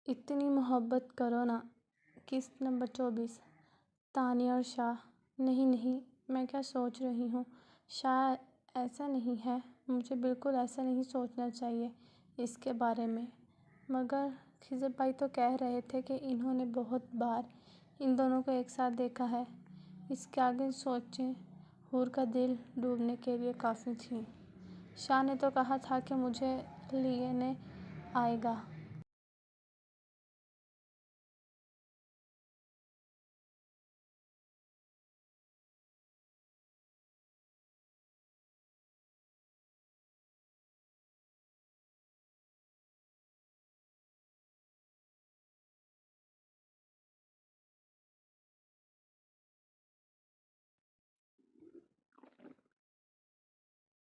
اتنی محبت کرو نا۔ قسط نمبر 24۔ تانیہ اور شاہ۔ نہیں نہیں، میں کیا سوچ رہی ہوں؟ شاہ ایسا نہیں ہے، مجھے بالکل ایسا نہیں سوچنا چاہیے اس کے بارے میں، مگر خضر بھائی تو کہہ رہے تھے کہ انہوں نے بہت بار ان دونوں کو ایک ساتھ دیکھا ہے۔ اس کے آگے سوچیں حور کا دل ڈوبنے کے لیے کافی تھی۔ شاہ نے تو کہا تھا کہ مجھے لینے آئے گا۔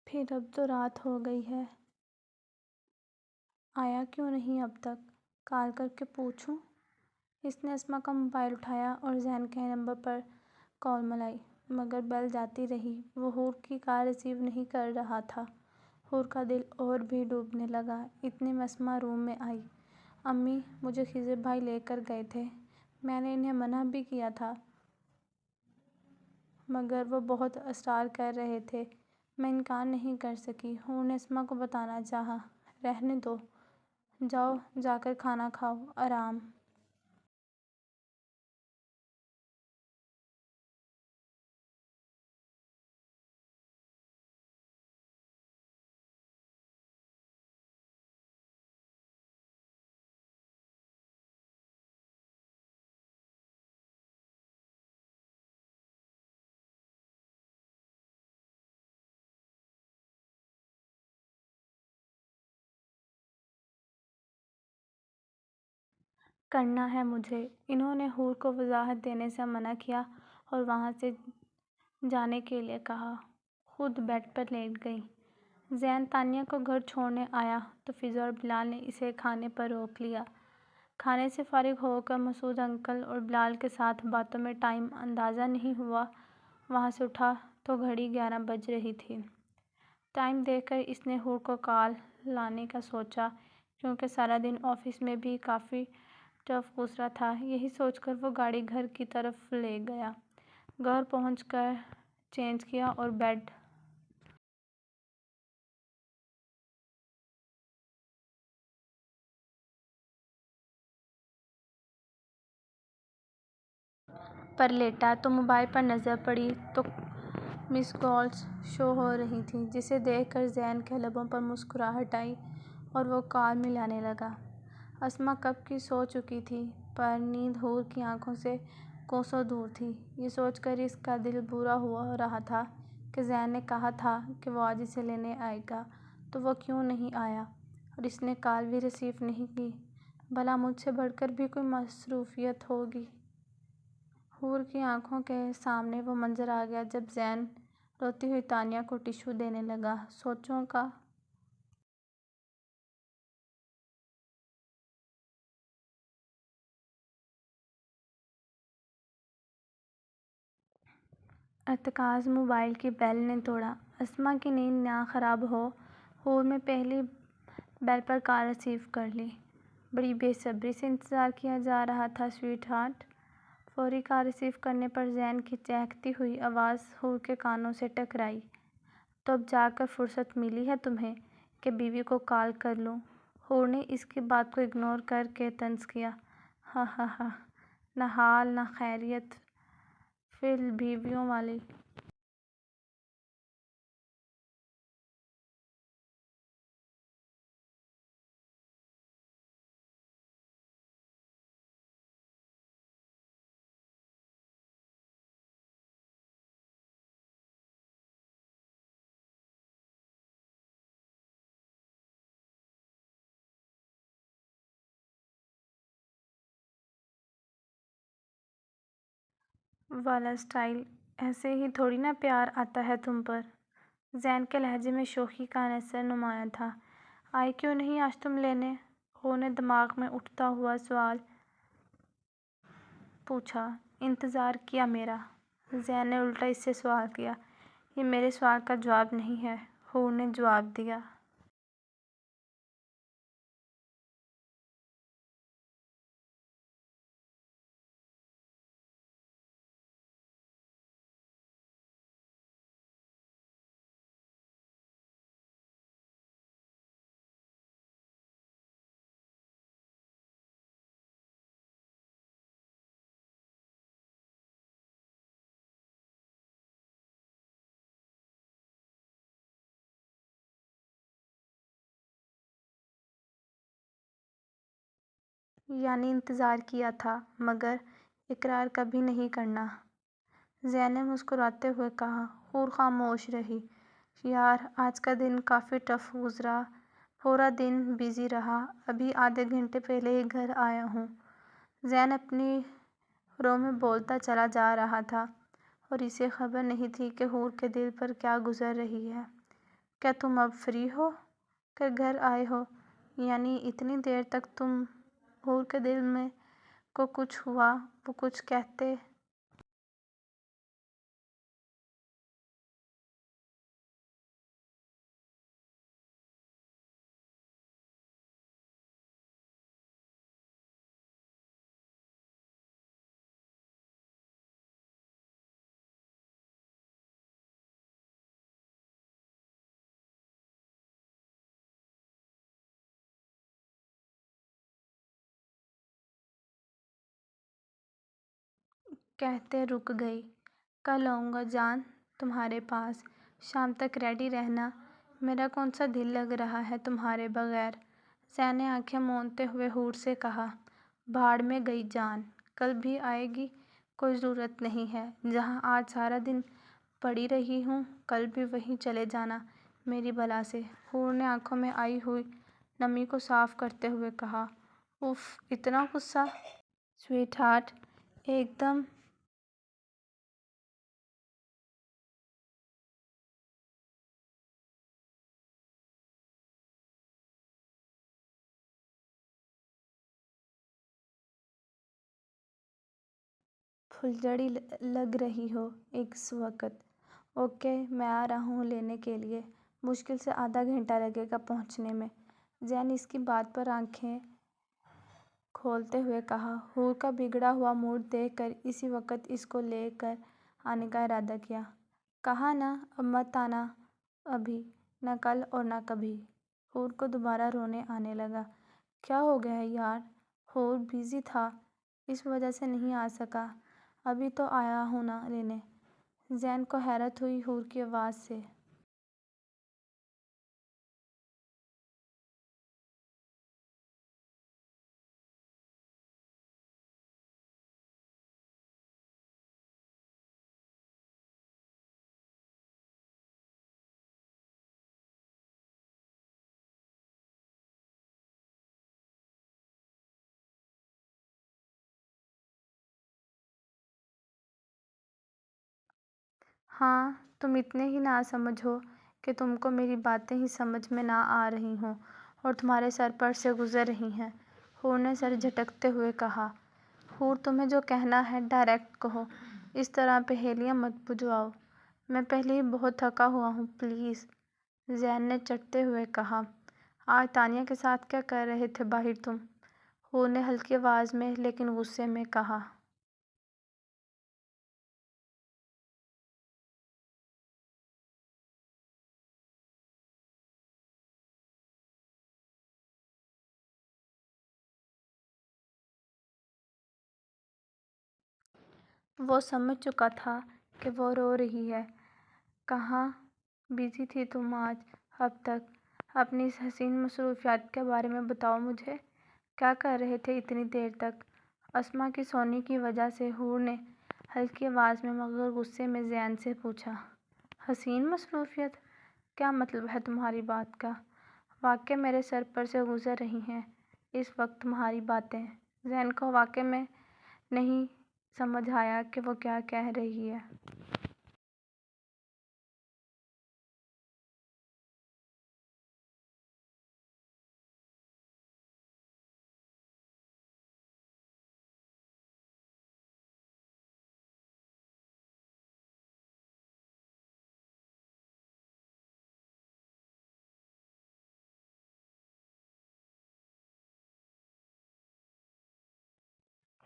پھر اب تو رات ہو گئی ہے، آیا کیوں نہیں اب تک؟ کال کر کے پوچھوں؟ اس نے اسما کا موبائل اٹھایا اور زین کے نمبر پر کال ملائی، مگر بیل جاتی رہی۔ وہ حور کی کال ریسیو نہیں کر رہا تھا۔ حور کا دل اور بھی ڈوبنے لگا۔ اتنے میں اسما روم میں آئی۔ امی، مجھے خضر بھائی لے کر گئے تھے، میں نے انہیں منع بھی کیا تھا، مگر وہ بہت اصرار کر رہے تھے، میں انکار نہیں کر سکی۔ حور نے اسما کو بتانا چاہا، رہنے دو، جاؤ جا کر کھانا کھاؤ، آرام کرنا ہے مجھے۔ انہوں نے حور کو وضاحت دینے سے منع کیا اور وہاں سے جانے کے لیے کہا۔ خود بیڈ پر لیٹ گئی۔ زین تانیہ کو گھر چھوڑنے آیا تو فضا اور بلال نے اسے کھانے پر روک لیا۔ کھانے سے فارغ ہو کر مسعود انکل اور بلال کے ساتھ باتوں میں ٹائم اندازہ نہیں ہوا۔ وہاں سے اٹھا تو گھڑی 11 بج رہی تھی۔ ٹائم دیکھ کر اس نے حور کو کال لانے کا سوچا، کیونکہ سارا دن آفس میں بھی کافی ٹف گزرا تھا۔ یہی سوچ کر وہ گاڑی گھر کی طرف لے گیا۔ گھر پہنچ کر چینج کیا اور بیڈ پر لیٹا تو موبائل پر نظر پڑی تو مس کالز شو ہو رہی تھیں، جسے دیکھ کر زین کے لبوں پر مسکراہٹ آئی اور وہ کال ملانے لگا۔ اسما کب کی سو چکی تھی، پر نیند حور کی آنکھوں سے کوسوں دور تھی۔ یہ سوچ کر اس کا دل برا ہو رہا تھا کہ زین نے کہا تھا کہ وہ آج اسے لینے آئے گا، تو وہ کیوں نہیں آیا اور اس نے کال بھی ریسیو نہیں کی؟ بھلا مجھ سے بڑھ کر بھی کوئی مصروفیت ہوگی؟ حور کی آنکھوں کے سامنے وہ منظر آ گیا جب زین روتی ہوئی تانیہ کو ٹشو دینے لگا۔ سوچوں کا ارتکاز موبائل کی بیل نے توڑا۔ اسما کی نیند نہ خراب ہو، حور نے پہلی بیل پر کال ریسیو کر لی۔ بڑی بے صبری سے انتظار کیا جا رہا تھا سویٹ ہارٹ۔ فوری کال ریسیو کرنے پر زین کی چہکتی ہوئی آواز حور کے کانوں سے ٹکرائی۔ تو اب جا کر فرصت ملی ہے تمہیں کہ بیوی کو کال کر لوں؟ حور نے اس کی بات کو اگنور کر کے طنز کیا۔ ہا ہا ہا، نہ حال نہ خیریت فی البیویوں والی۔ والا سٹائل، ایسے ہی تھوڑی نا پیار آتا ہے تم پر۔ زین کے لہجے میں شوخی کا عنصر نمایاں تھا۔ آئی کیوں نہیں آج تم لینے؟ حور نے دماغ میں اٹھتا ہوا سوال پوچھا۔ انتظار کیا میرا؟ زین نے الٹا اس سے سوال کیا۔ یہ میرے سوال کا جواب نہیں ہے، حور نے جواب دیا۔ یعنی انتظار کیا تھا مگر اقرار کبھی نہیں کرنا۔ زین نے مسکراتے ہوئے کہا۔ حور خاموش رہی۔ یار آج کا دن کافی ٹف گزرا، پورا دن بزی رہا، ابھی آدھے گھنٹے پہلے ہی گھر آیا ہوں۔ زین اپنی رو میں بولتا چلا جا رہا تھا اور اسے خبر نہیں تھی کہ حور کے دل پر کیا گزر رہی ہے۔ کیا تم اب فری ہو کر گھر آئے ہو؟ یعنی اتنی دیر تک تم حور کے دل میں کو کچھ ہوا، وہ کچھ کہتے کہتے رک گئی۔ کل آؤں گا جان تمہارے پاس، شام تک ریڈی رہنا، میرا کون سا دل لگ رہا ہے تمہارے بغیر۔ زین نے آنکھیں موندتے ہوئے حور سے کہا۔ بھاڑ میں گئی جان، کل بھی آئے گی کوئی ضرورت نہیں ہے، جہاں آج سارا دن پڑی رہی ہوں کل بھی وہیں چلے جانا میری بلا سے۔ حور نے آنکھوں میں آئی ہوئی نمی کو صاف کرتے ہوئے کہا۔ اف اتنا غصہ! سویٹ ہارٹ ایک دم پھلجھڑی لگ رہی ہو اس وقت۔ اوکے میں آ رہا ہوں لینے کے لیے، مشکل سے آدھا گھنٹہ لگے گا پہنچنے میں۔ زین اس کی بات پر آنکھیں کھولتے ہوئے کہا۔ حور کا بگڑا ہوا موڈ دیکھ کر اسی وقت اس کو لے کر آنے کا ارادہ کیا۔ کہا نا اب مت آنا ابھی، نہ کل اور نہ کبھی۔ حور کو دوبارہ رونے آنے لگا۔ کیا ہو گیا یار؟ حور بزی تھا اس وجہ سے نہیں آ سکا، ابھی تو آیا ہوں نا لینے۔ زین کو حیرت ہوئی حور کی آواز سے۔ ہاں تم اتنے ہی ناسمجھ ہو کہ تم کو میری باتیں ہی سمجھ میں نہ آ رہی ہوں اور تمہارے سر پر سے گزر رہی ہیں، حور نے سر جھٹکتے ہوئے کہا۔ حور تمہیں جو کہنا ہے ڈائریکٹ کہو، اس طرح پہیلیاں مت بجھاؤ، میں پہلے ہی بہت تھکا ہوا ہوں پلیز، زین نے چڑھتے ہوئے کہا۔ آج تانیہ کے ساتھ کیا کر رہے تھے باہر تم؟ حور نے ہلکی آواز میں لیکن غصے میں کہا۔ وہ سمجھ چکا تھا کہ وہ رو رہی ہے۔ کہاں بزی تھی تم آج اب تک؟ اپنی اس حسین مصروفیات کے بارے میں بتاؤ مجھے، کیا کر رہے تھے اتنی دیر تک؟ اسما کی سونی کی وجہ سے حور نے ہلکی آواز میں مگر غصے میں زین سے پوچھا۔ حسین مصروفیت؟ کیا مطلب ہے تمہاری بات کا؟ واقعی میرے سر پر سے گزر رہی ہیں اس وقت تمہاری باتیں۔ زین کو واقعی میں نہیں سمجھ آیا کہ وہ کیا کہہ رہی ہے۔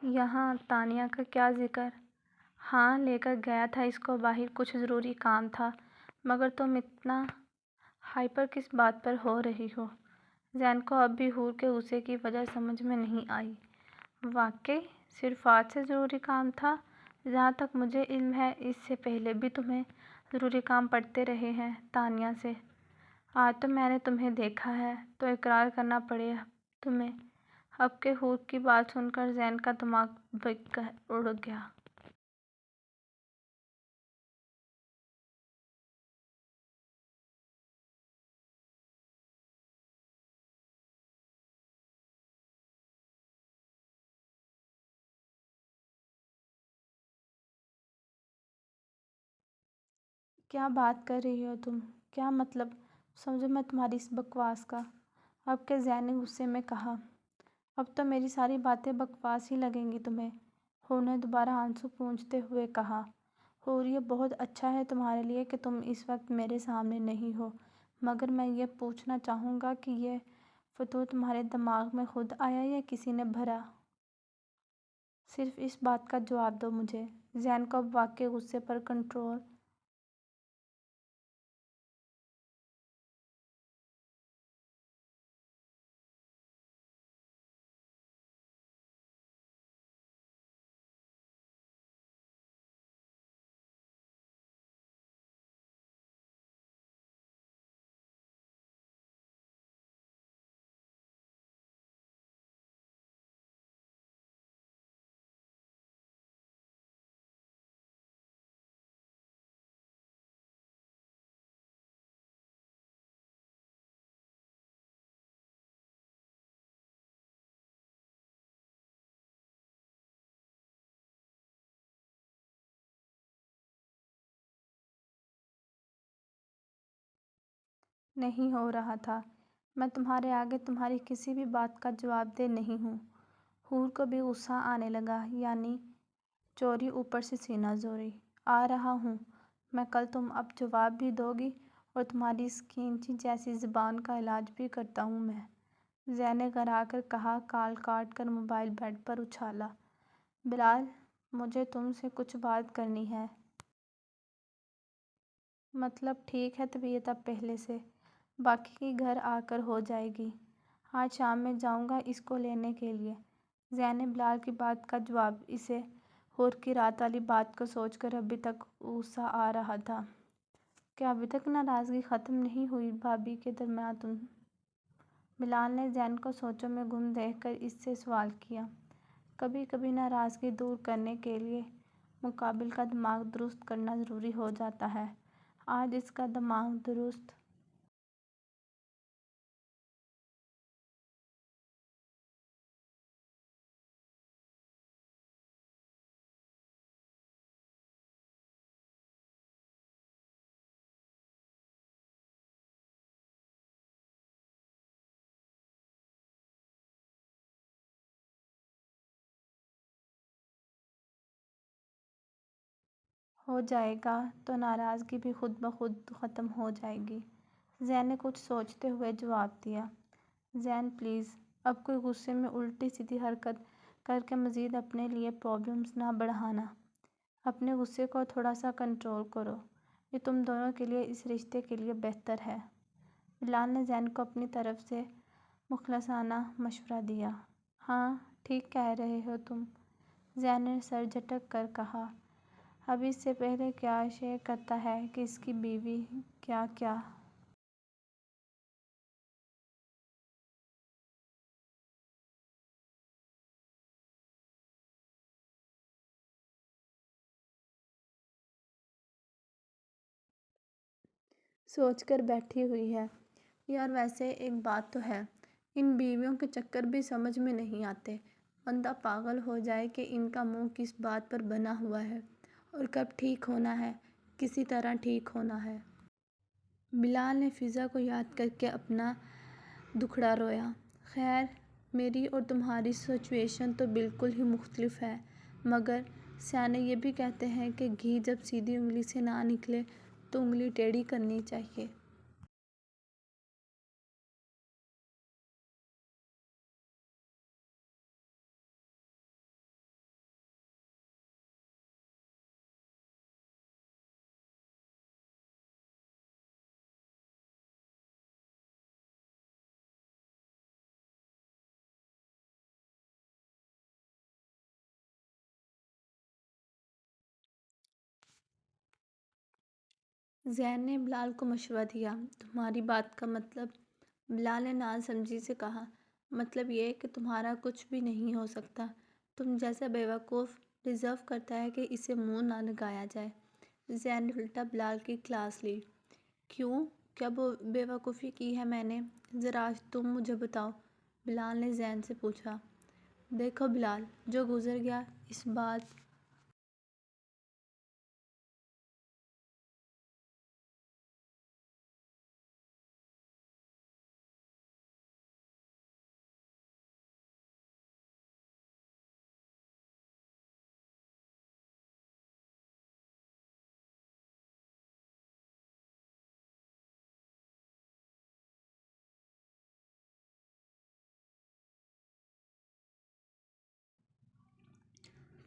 یہاں تانیہ کا کیا ذکر؟ ہاں لے کر گیا تھا اس کو باہر، کچھ ضروری کام تھا، مگر تم اتنا ہائپر کس بات پر ہو رہی ہو؟ زین کو اب بھی حور کے غصے کی وجہ سمجھ میں نہیں آئی۔ واقعی صرف آج سے ضروری کام تھا؟ جہاں تک مجھے علم ہے اس سے پہلے بھی تمہیں ضروری کام پڑتے رہے ہیں تانیہ سے۔ آج تو میں نے تمہیں دیکھا ہے تو اقرار کرنا پڑے تمہیں، اب کے حور کی بات سن کر زین کا دماغ بک کر اڑ گیا۔ کیا بات کر رہی ہو تم؟ کیا مطلب سمجھو میں تمہاری اس بکواس کا؟ اب کے زین نے غصے میں کہا۔ اب تو میری ساری باتیں بکواس ہی لگیں گی تمہیں، حور نے دوبارہ آنسو پوچھتے ہوئے کہا۔ حور یہ بہت اچھا ہے تمہارے لیے کہ تم اس وقت میرے سامنے نہیں ہو، مگر میں یہ پوچھنا چاہوں گا کہ یہ فتوح تمہارے دماغ میں خود آیا یا کسی نے بھرا؟ صرف اس بات کا جواب دو مجھے۔ زین کو اب واقعی غصے پر کنٹرول نہیں ہو رہا تھا۔ میں تمہارے آگے تمہاری کسی بھی بات کا جواب دہ نہیں ہوں۔ حور کو بھی غصہ آنے لگا، یعنی چوری اوپر سے سینہ زوری۔ آ رہا ہوں میں، کل تم اب جواب بھی دو گی اور تمہاری اس کینچی جیسی زبان کا علاج بھی کرتا ہوں میں، زین نے گھرا کر کہا۔ کال کاٹ کر موبائل بیڈ پر اچھالا۔ بلال، مجھے تم سے کچھ بات کرنی ہے۔ مطلب ٹھیک ہے طبیعت اب پہلے سے، باقی کی گھر آ کر ہو جائے گی۔ آج شام میں جاؤں گا اس کو لینے کے لیے۔ زین نے بلال کی بات کا جواب۔ اسے حور کی رات والی بات کو سوچ کر ابھی تک غصہ آ رہا تھا۔ کیا ابھی تک ناراضگی ختم نہیں ہوئی بھابی کے درمیان تم؟ بلال نے زین کو سوچوں میں گم دیکھ کر اس سے سوال کیا۔ کبھی کبھی ناراضگی دور کرنے کے لیے مقابل کا دماغ درست کرنا ضروری ہو جاتا ہے۔ آج اس کا دماغ درست ہو جائے گا تو ناراضگی بھی خود بخود ختم ہو جائے گی، زین نے کچھ سوچتے ہوئے جواب دیا۔ زین پلیز، اب کوئی غصے میں الٹی سیدھی حرکت کر کے مزید اپنے لیے پرابلمز نہ بڑھانا۔ اپنے غصے کو تھوڑا سا کنٹرول کرو، یہ تم دونوں کے لیے، اس رشتے کے لیے بہتر ہے۔ بلال نے زین کو اپنی طرف سے مخلصانہ مشورہ دیا۔ ہاں ٹھیک کہہ رہے ہو تم، زین نے سر جھٹک کر کہا۔ اب اس سے پہلے کیا شیئر کرتا ہے کہ اس کی بیوی کیا کیا سوچ کر بیٹھی ہوئی ہے۔ یار ویسے ایک بات تو ہے، ان بیویوں کے چکر بھی سمجھ میں نہیں آتے، بندہ پاگل ہو جائے کہ ان کا منہ کس بات پر بنا ہوا ہے اور کب ٹھیک ہونا ہے، کسی طرح ٹھیک ہونا ہے۔ بلال نے فضا کو یاد کر کے اپنا دکھڑا رویا۔ خیر میری اور تمہاری سچویشن تو بالکل ہی مختلف ہے، مگر سیانے یہ بھی کہتے ہیں کہ گھی جب سیدھی انگلی سے نہ نکلے تو انگلی ٹیڑھی کرنی چاہیے۔ زین نے بلال کو مشورہ دیا۔ تمہاری بات کا مطلب؟ بلال نے ناسمجھی سے کہا۔ مطلب یہ کہ تمہارا کچھ بھی نہیں ہو سکتا۔ تم جیسا بیوقوف ڈیزرو کرتا ہے کہ اسے منہ نہ لگایا جائے۔ زین نے الٹا بلال کی کلاس لی۔ کیوں؟ کیا بیوقوفی کی ہے میں نے؟ ذرا آج تم مجھے بتاؤ، بلال نے زین سے پوچھا۔ دیکھو بلال، جو گزر گیا اس بات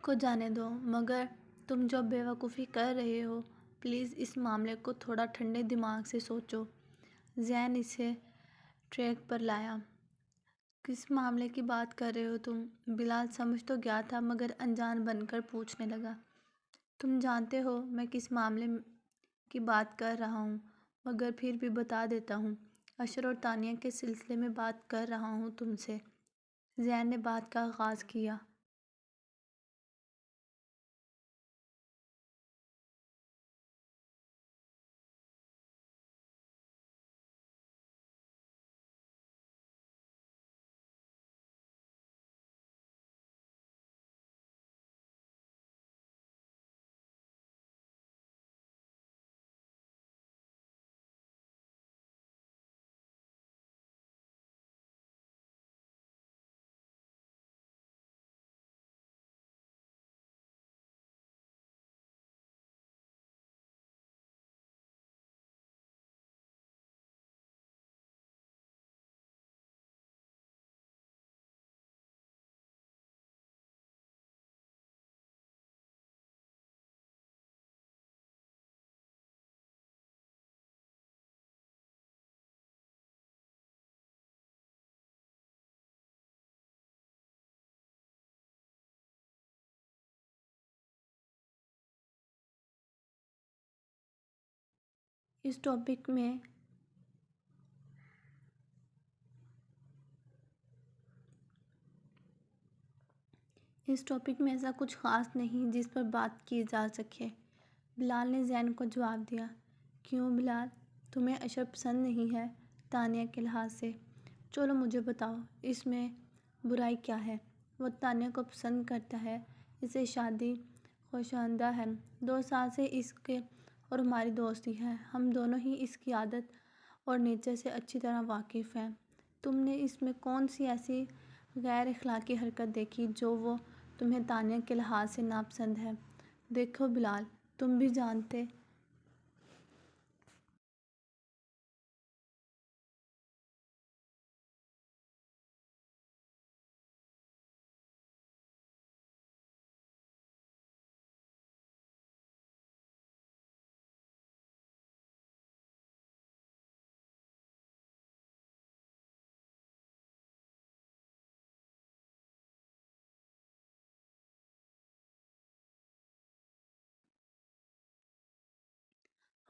کو جانے دو، مگر تم جو بیوقوفی کر رہے ہو، پلیز اس معاملے کو تھوڑا ٹھنڈے دماغ سے سوچو۔ زین اسے ٹریک پر لایا۔ کس معاملے کی بات کر رہے ہو تم؟ بلال سمجھ تو گیا تھا مگر انجان بن کر پوچھنے لگا۔ تم جانتے ہو میں کس معاملے کی بات کر رہا ہوں، مگر پھر بھی بتا دیتا ہوں۔ اشر اور تانیہ کے سلسلے میں بات کر رہا ہوں تم سے۔ زین نے بات کا آغاز کیا۔ اس ٹاپک میں ایسا کچھ خاص نہیں جس پر بات کی جا سکے، بلال نے زین کو جواب دیا۔ کیوں بلال، تمہیں اشر پسند نہیں ہے؟ تانیہ کے لحاظ سے۔ چلو مجھے بتاؤ، اس میں برائی کیا ہے؟ وہ تانیہ کو پسند کرتا ہے، اسے شادی خوشائندہ ہے، 2 سال سے اس کے اور ہماری دوستی ہے، ہم دونوں ہی اس کی عادت اور نیچر سے اچھی طرح واقف ہیں۔ تم نے اس میں کون سی ایسی غیر اخلاقی حرکت دیکھی جو وہ تمہیں تانیہ کے لحاظ سے ناپسند ہے؟ دیکھو بلال، تم بھی جانتے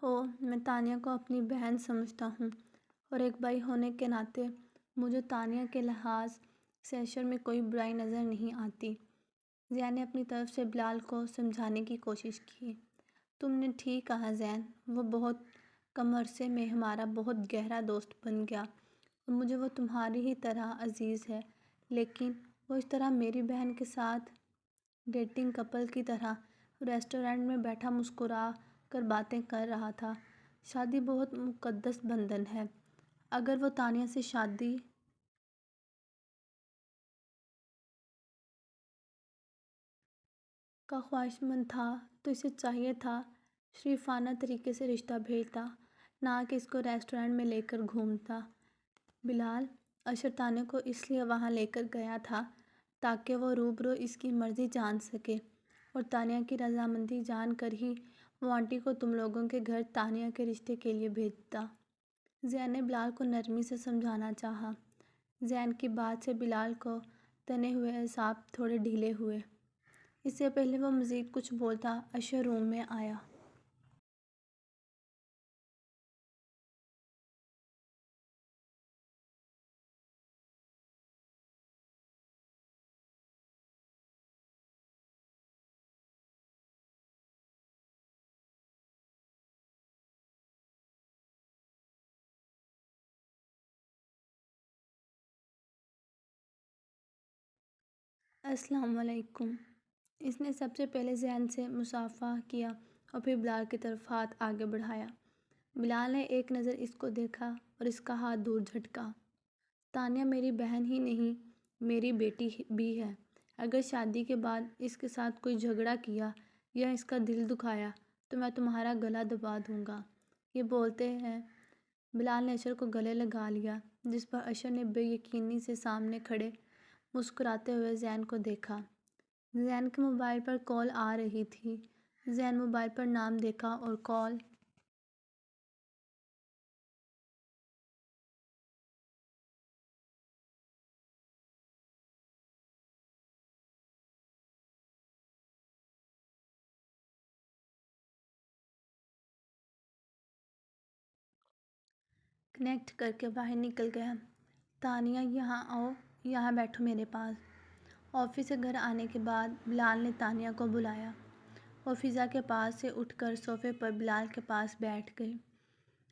ہو، میں تانیہ کو اپنی بہن سمجھتا ہوں اور ایک بھائی ہونے کے ناطے مجھے تانیہ کے لحاظ سے اشر میں کوئی برائی نظر نہیں آتی۔ زین نے اپنی طرف سے بلال کو سمجھانے کی کوشش کی۔ تم نے ٹھیک کہا زین، وہ بہت کم عرصے میں ہمارا بہت گہرا دوست بن گیا اور مجھے وہ تمہاری ہی طرح عزیز ہے، لیکن وہ اس طرح میری بہن کے ساتھ ڈیٹنگ کپل کی طرح ریسٹورینٹ میں بیٹھا مسکرا کر باتیں کر رہا تھا۔ شادی بہت مقدس بندھن ہے، اگر وہ تانیہ سے شادی کا خواہشمند تھا تو اسے چاہیے تھا شریفانہ طریقے سے رشتہ بھیجتا، نہ کہ اس کو ریسٹورینٹ میں لے کر گھومتا۔ بلال، اشر تانیہ کو اس لیے وہاں لے کر گیا تھا تاکہ وہ روبرو اس کی مرضی جان سکے، اور تانیہ کی رضامندی جان کر ہی وہ آنٹی کو تم لوگوں کے گھر تانیہ کے رشتے کے لیے بھیجتا۔ زین نے بلال کو نرمی سے سمجھانا چاہا۔ زین کی بات سے بلال کو تنے ہوئے اعصاب تھوڑے ڈھیلے ہوئے۔ اس سے پہلے وہ مزید کچھ بولتا، اشر روم میں آیا۔ السلام علیکم۔ اس نے سب سے پہلے زین سے مصافحہ کیا اور پھر بلال کی طرف ہاتھ آگے بڑھایا۔ بلال نے ایک نظر اس کو دیکھا اور اس کا ہاتھ دور جھٹکا۔ تانیہ میری بہن ہی نہیں، میری بیٹی بھی ہے۔ اگر شادی کے بعد اس کے ساتھ کوئی جھگڑا کیا یا اس کا دل دکھایا تو میں تمہارا گلا دبا دوں گا۔ یہ بولتے ہیں بلال نے اشر کو گلے لگا لیا، جس پر اشر نے بے یقینی سے سامنے کھڑے مسکراتے ہوئے زین کو دیکھا۔ زین کے موبائل پر کال آ رہی تھی۔ زین موبائل پر نام دیکھا اور کال کنیکٹ کر کے باہر نکل گیا۔ تانیہ یہاں آؤ، یہاں بیٹھو میرے پاس۔ آفس سے گھر آنے کے بعد بلال نے تانیہ کو بلایا۔ وہ فضا کے پاس سے اٹھ کر صوفے پر بلال کے پاس بیٹھ گئی۔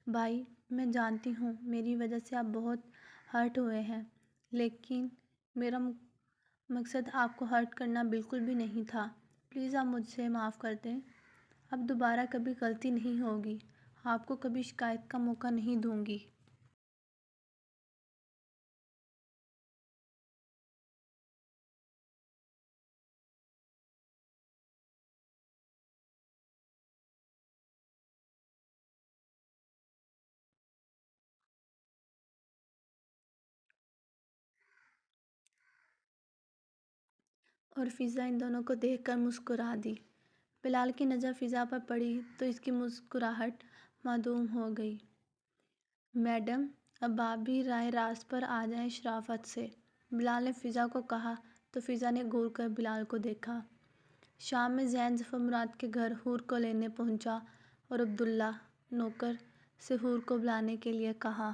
بھائی، میں جانتی ہوں میری وجہ سے آپ بہت ہرٹ ہوئے ہیں، لیکن میرا مقصد آپ کو ہرٹ کرنا بالکل بھی نہیں تھا۔ پلیز آپ مجھے معاف کر دیں۔ اب دوبارہ کبھی غلطی نہیں ہوگی۔ آپ کو کبھی شکایت کا موقع نہیں دوں گی۔ اور فضا ان دونوں کو دیکھ کر مسکرا دی۔ بلال کی نظر فضا پر پڑی تو اس کی مسکراہٹ معدوم ہو گئی۔ میڈم، اب آپ بھی رائے راست پر آ جائیں شرافت سے، بلال نے فضا کو کہا تو فضا نے گھور کر بلال کو دیکھا۔ شام میں زین ظفر مراد کے گھر حور کو لینے پہنچا اور عبداللہ نوکر سے حور کو بلانے کے لیے کہا۔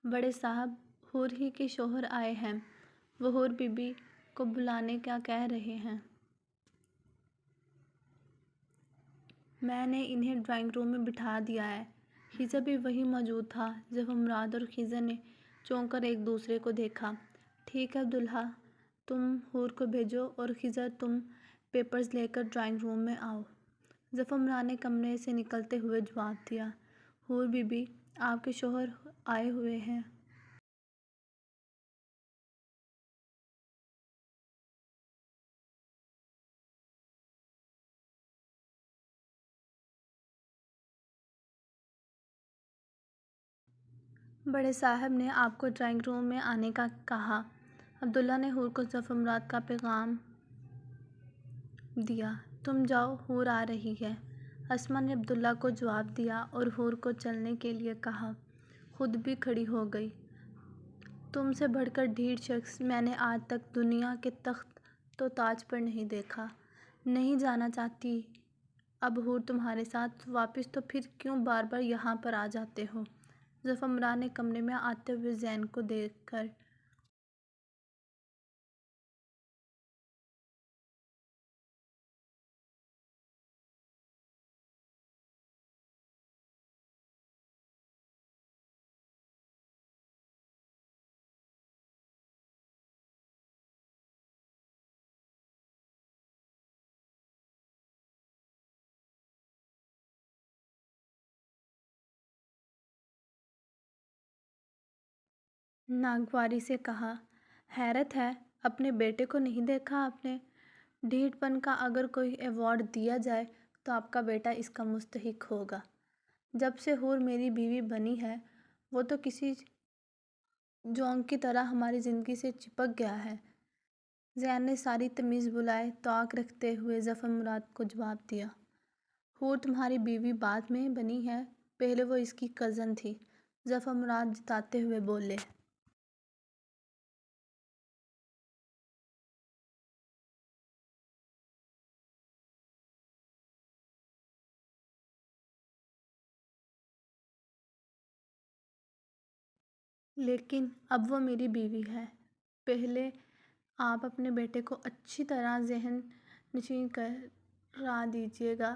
بڑے صاحب، حور ہی کے شوہر آئے ہیں، وہ حور بی بی کو بلانے کا کہہ رہے ہیں۔ میں نے انہیں ڈرائنگ روم میں بٹھا دیا ہے۔ خضر بھی وہیں موجود تھا۔ ظفر مراد اور خضر نے چونک کر ایک دوسرے کو دیکھا۔ ٹھیک ہے عبداللہ، تم حور کو بھیجو اور خضر تم پیپرز لے کر ڈرائنگ روم میں آؤ، ظفر مراد نے کمرے سے نکلتے ہوئے جواب دیا۔ حور بی بی، آپ کے شوہر آئے ہوئے ہیں۔ بڑے صاحب نے آپ کو ڈرائنگ روم میں آنے کا کہا۔ عبداللہ نے حور کو ظفر مراد کا پیغام دیا۔ تم جاؤ، حور آ رہی ہے۔ اسما نے عبداللہ کو جواب دیا اور حور کو چلنے کے لیے کہا۔ خود بھی کھڑی ہو گئی۔ تم سے بڑھ کر ڈھیر شخص میں نے آج تک دنیا کے تخت و تاج پر نہیں دیکھا۔ نہیں جانا چاہتی اب حور تمہارے ساتھ واپس تو پھر کیوں بار بار یہاں پر آ جاتے ہو؟ ظفر مراد نے کمرے میں آتے ہوئے زین کو دیکھ کر ناگواری سے کہا۔ حیرت ہے، اپنے بیٹے کو نہیں دیکھا آپ نے؟ ڈھیٹ پن کا اگر کوئی ایوارڈ دیا جائے تو آپ کا بیٹا اس کا مستحق ہوگا۔ جب سے حور میری بیوی بنی ہے، وہ تو کسی جونک کی طرح ہماری زندگی سے چپک گیا ہے۔ زین نے ساری تمیز بلائے طاق رکھتے ہوئے ظفر مراد کو جواب دیا۔ حور تمہاری بیوی بعد میں بنی ہے، پہلے وہ اس کی کزن تھی، ظفر مراد جتاتے ہوئے بولے۔ لیکن اب وہ میری بیوی ہے۔ پہلے آپ اپنے بیٹے کو اچھی طرح ذہن نشین کرا دیجیے گا،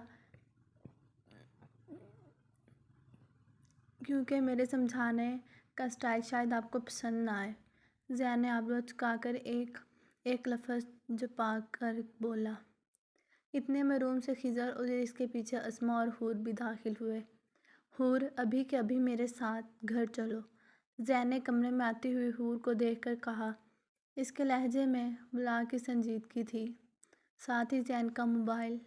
کیونکہ میرے سمجھانے کا سٹائل شاید آپ کو پسند نہ آئے۔ زین نے آبرو چکا کر ایک لفظ جپا کر بولا۔ اتنے میں روم سے خضر اور اس کے پیچھے اسما اور حور بھی داخل ہوئے۔ حور ابھی کے ابھی میرے ساتھ گھر چلو، زین نے کمرے میں آتی ہوئی حور کو دیکھ کر کہا۔ اس کے لہجے میں بلا کی سنجیدگی تھی، ساتھ ہی زین کا موبائل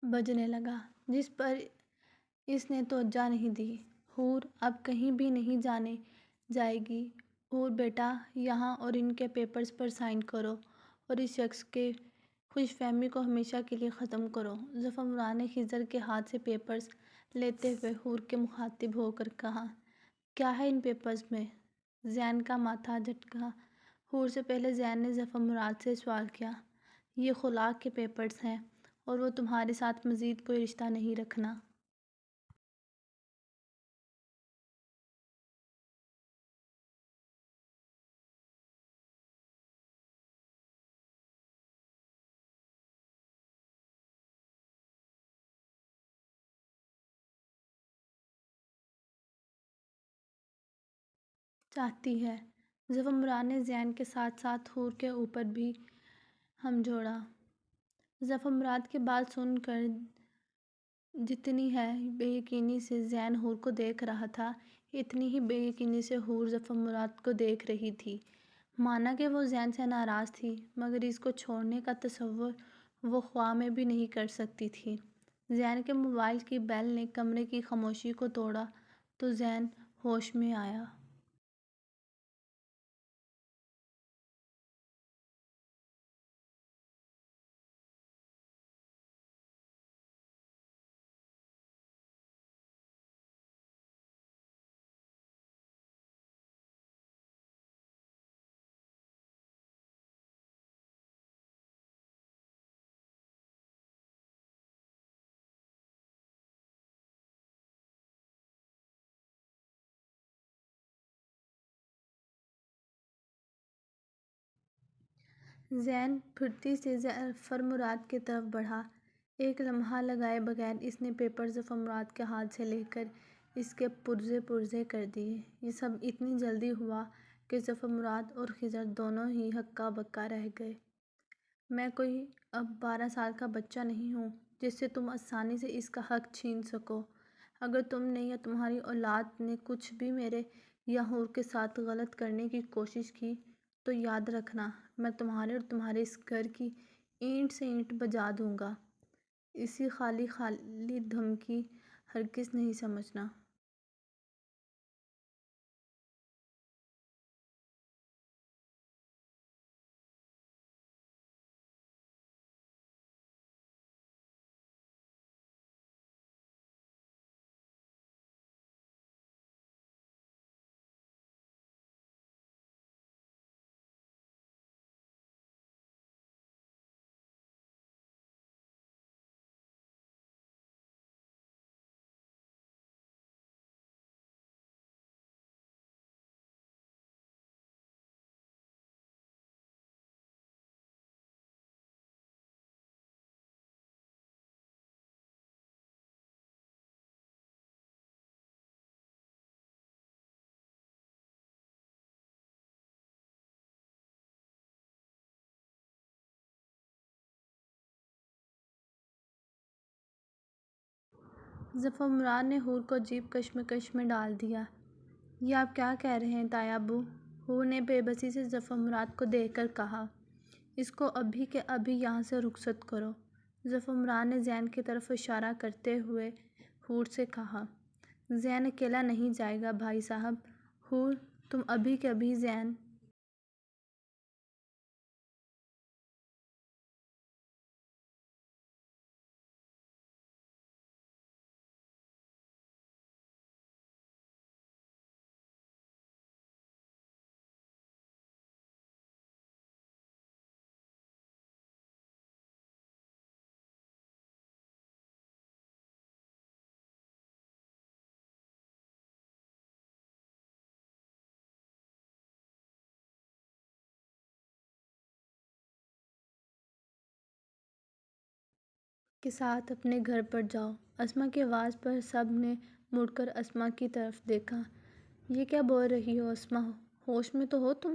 بجنے لگا، جس پر اس نے توجہ نہیں دی۔ حور اب کہیں بھی نہیں جانے جائے گی۔ حور بیٹا یہاں اور ان کے پیپرز پر سائن کرو اور اس شخص کے خوش فہمی کو ہمیشہ کے لیے ختم کرو۔ ظفر مراد نے خضر کے ہاتھ سے پیپرز لیتے ہوئے حور کے مخاطب ہو کر کہا، کیا ہے ان پیپرز میں؟ زین کا ماتھا جھٹکا۔ حور سے پہلے زین نے ظفر مراد سے سوال کیا، یہ خلا کے پیپرز ہیں اور وہ تمہارے ساتھ مزید کوئی رشتہ نہیں رکھنا۔ چاہتی ہے۔ ظفر مراد نے زین کے ساتھ ساتھ حور کے اوپر بھی ہم جوڑا۔ ظفر مراد کی بات سن کر جتنی ہے بے یقینی سے زین حور کو دیکھ رہا تھا، اتنی ہی بے یقینی سے حور ظفر مراد کو دیکھ رہی تھی۔ مانا کہ وہ زین سے ناراض تھی، مگر اس کو چھوڑنے کا تصور وہ خواہ میں بھی نہیں کر سکتی تھی۔ زین کے موبائل کی بیل نے کمرے کی خاموشی کو توڑا تو زین ہوش میں آیا۔ زین پھرتی سے ظفر مراد کی طرف بڑھا۔ ایک لمحہ لگائے بغیر اس نے پیپر ظفر مراد کے ہاتھ سے لے کر اس کے پرزے پرزے کر دیے۔ یہ سب اتنی جلدی ہوا کہ ظفر مراد اور خضر دونوں ہی ہکا بکا رہ گئے۔ میں کوئی اب 12 سال کا بچہ نہیں ہوں جس سے تم آسانی سے اس کا حق چھین سکو۔ اگر تم نے یا تمہاری اولاد نے کچھ بھی میرے یا حور کے ساتھ غلط کرنے کی کوشش کی تو یاد رکھنا، میں تمہارے اور تمہارے اس گھر کی اینٹ سے اینٹ بجا دوں گا۔ اسے خالی خالی دھمکی ہرگز نہیں سمجھنا۔ ظفر مراد نے حور کو عجیب کشمکش میں ڈال دیا۔ یہ آپ کیا کہہ رہے ہیں تایا ابو؟ حور نے بے بسی سے ظفر مراد کو دیکھ کر کہا، اس کو ابھی کے ابھی یہاں سے رخصت کرو۔ ظفر مراد نے زین کی طرف اشارہ کرتے ہوئے حور سے کہا، زین اکیلا نہیں جائے گا بھائی صاحب۔ حور، تم ابھی کے ابھی زین کے ساتھ اپنے گھر پر جاؤ۔ اسما کی آواز پر سب نے مڑ کر اسما کی طرف دیکھا۔ یہ کیا بول رہی ہو اسما، ہوش میں تو ہو تم؟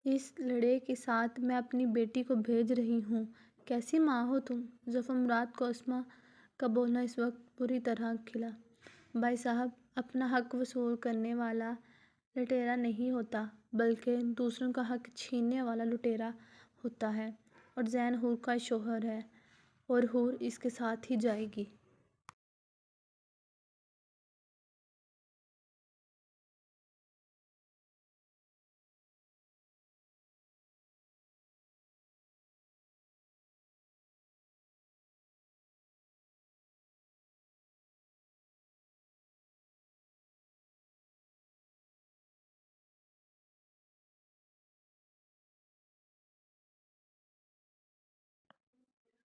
اس لڑے کے ساتھ میں اپنی بیٹی کو بھیج رہی ہوں، کیسی ماں ہو تم؟ ظفر مراد کو اسما کا بولنا اس وقت بری طرح کھلا۔ بھائی صاحب، اپنا حق وصول کرنے والا لٹیرا نہیں ہوتا، بلکہ دوسروں کا حق چھیننے والا لٹیرا ہوتا ہے، اور زین حور کا شوہر ہے، اور حور اس کے ساتھ ہی جائے گی۔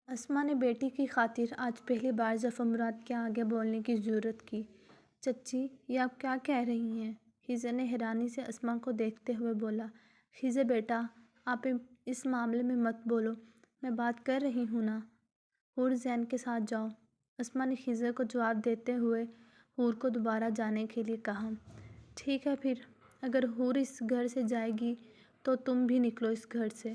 اسما نے بیٹی کی خاطر آج پہلی بار ظفر مراد کے آگے بولنے کی جرأت کی۔ چچی، یہ آپ کیا کہہ رہی ہیں؟ خضر نے حیرانی سے اسما کو دیکھتے ہوئے بولا۔ خضر بیٹا، آپ اس معاملے میں مت بولو، میں بات کر رہی ہوں نا۔ حور، زین کے ساتھ جاؤ۔ اسما نے خضر کو جواب دیتے ہوئے حور کو دوبارہ جانے کے لیے کہا۔ ٹھیک ہے پھر، اگر حور اس گھر سے جائے گی تو تم بھی نکلو اس گھر سے۔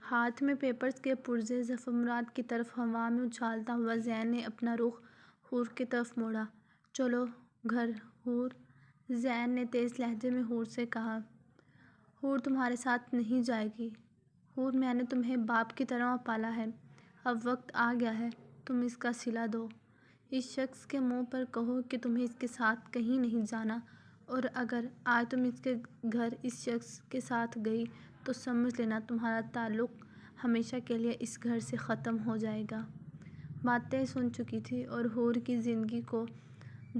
ہاتھ میں پیپرز کے پرزے ظفر مراد کی طرف ہوا میں اچھالتا ہوا زین نے اپنا رخ حور کی طرف موڑا۔ چلو گھر حور، زین نے تیز لہجے میں حور سے کہا۔ حور تمہارے ساتھ نہیں جائے گی۔ حور، میں نے تمہیں باپ کی طرح پالا ہے، اب وقت آ گیا ہے تم اس کا صلہ دو۔ اس شخص کے منہ پر کہو کہ تمہیں اس کے ساتھ کہیں نہیں جانا، اور اگر آج تم اس کے گھر اس شخص کے ساتھ گئی تو سمجھ لینا تمہارا تعلق ہمیشہ کے لیے اس گھر سے ختم ہو جائے گا۔ باتیں سن چکی تھی اور حور کی زندگی کو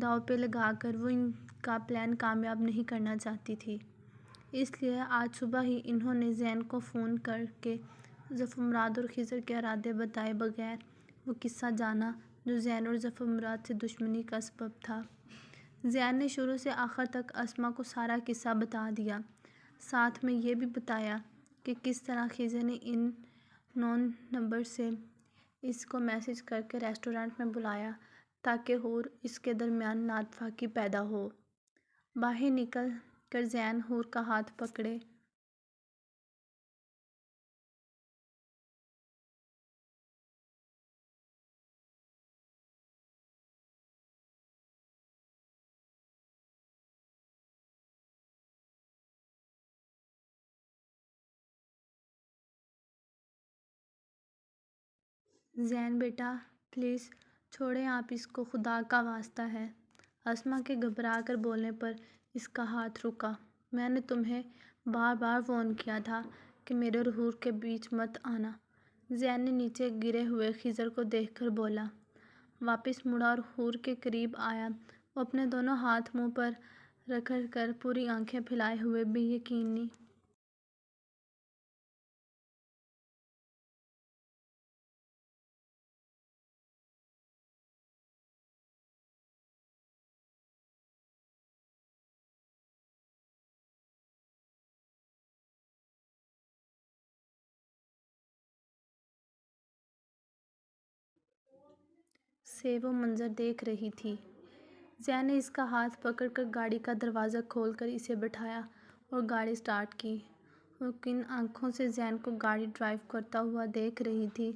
داؤ پہ لگا کر وہ ان کا پلان کامیاب نہیں کرنا چاہتی تھی، اس لیے آج صبح ہی انہوں نے زین کو فون کر کے ظفر مراد اور خضر کے ارادے بتائے بغیر وہ قصہ جانا جو زین اور ظفر مراد سے دشمنی کا سبب تھا۔ زین نے شروع سے آخر تک اسما کو سارا قصہ بتا دیا، ساتھ میں یہ بھی بتایا کہ کس طرح خضر نے ان نون نمبر سے اس کو میسج کر کے ریسٹورانٹ میں بلایا تاکہ حور اس کے درمیان نااتفاقی پیدا ہو۔ باہر نکل کر زین حور کا ہاتھ پکڑے زین بیٹا، پلیز چھوڑیں آپ اس کو، خدا کا واسطہ ہے۔ اسما کے گھبرا کر بولنے پر اس کا ہاتھ رکا۔ میں نے تمہیں بار بار وارن کیا تھا کہ میرے اور حور کے بیچ مت آنا۔ زین نے نیچے گرے ہوئے خضر کو دیکھ کر بولا، واپس مڑا اور حور کے قریب آیا۔ وہ اپنے دونوں ہاتھ منہ پر رکھ کر پوری آنکھیں پھیلائے ہوئے بے یقینی سے وہ منظر دیکھ رہی تھی۔ زین نے اس کا ہاتھ پکڑ کر گاڑی کا دروازہ کھول کر اسے بٹھایا اور گاڑی سٹارٹ کی۔ وہ کن آنکھوں سے زین کو گاڑی ڈرائیو کرتا ہوا دیکھ رہی تھی۔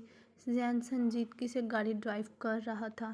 زین سنجیدگی سے گاڑی ڈرائیو کر رہا تھا۔